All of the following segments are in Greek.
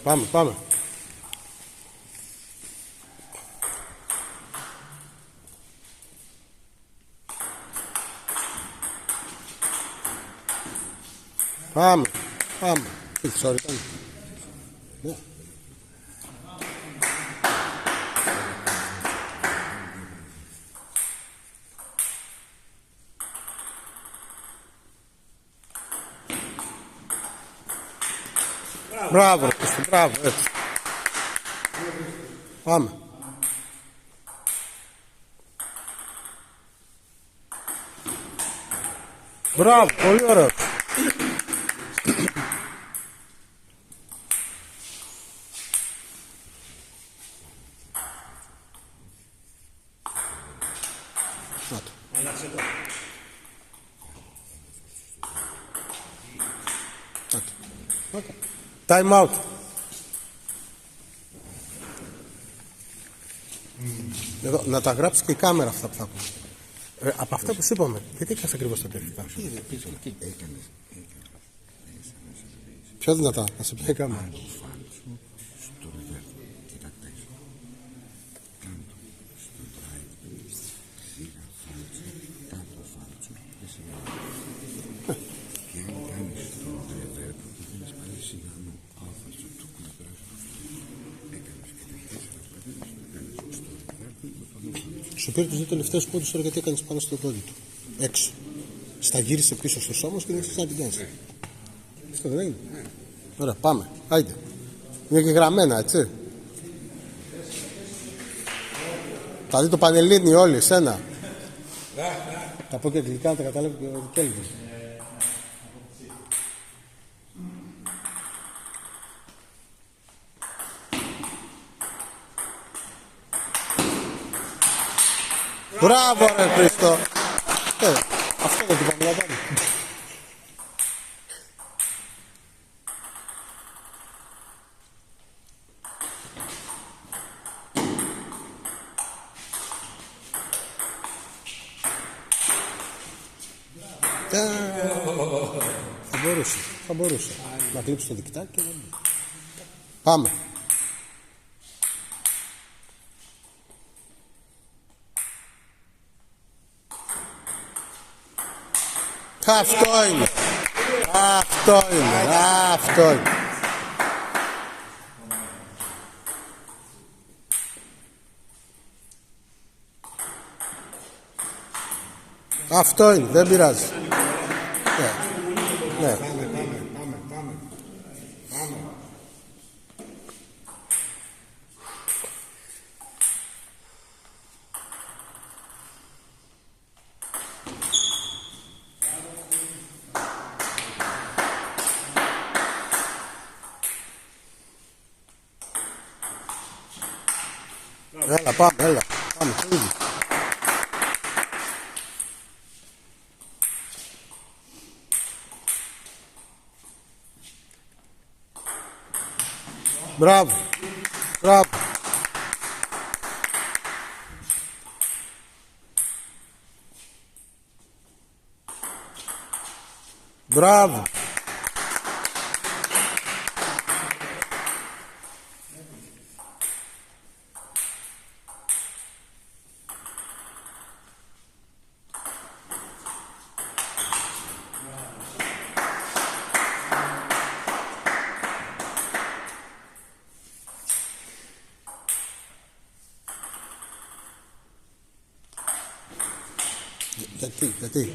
Πάμε, πάμε. Πάμε, πάμε. Sorry, πάμε. Ναι. Μπράβο, μπράβο, έτσι. Πάμε. Μπράβο, πολύ ωραίο. Time out. Εδώ, να τα γράψει και η κάμερα αυτά που θα πούμε. Από αυτά που σου είπαμε, γιατί έκανες ακριβώς τα τελευταία. Πιο δυνατά, να σε πιάει η κάμερα. Σου πήρε τους δύο τελευταίους πόντους τώρα γιατί έκανες πάνω στο πόδι του. Έξω. Στα γύρισε πίσω στο σώμα και δεν ξέρεις να την κάνεις. Αυτό δεν είναι. Ωραία, πάμε. Άιντε. Είναι και γραμμένα, έτσι. Θα δει το Πανελλήνι όλοι, εσένα. Θα πω και αγγλικά να τα καταλάβει και ο Κέλβιν. Μπράβο ρε Χρήστο. Αυτό δεν το πάμε να πάμε. Θα μπορούσε. Να κλείψει το δικτάκι και να μπει. Πάμε. Αυτό είναι. Αυτό είναι. Αυτό είναι. Αυτό είναι. Δεν πειράζει. Ναι. Πάμε. Έλα, πάμε. Μπράβο.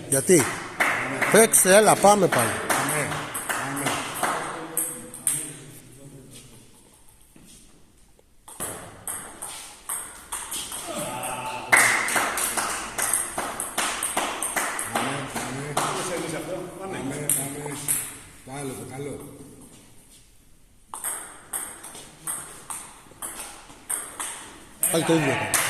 Γιατί. Παίξε, έλα, πάμε πάλι. Καλό. Πάλι το ίδιο.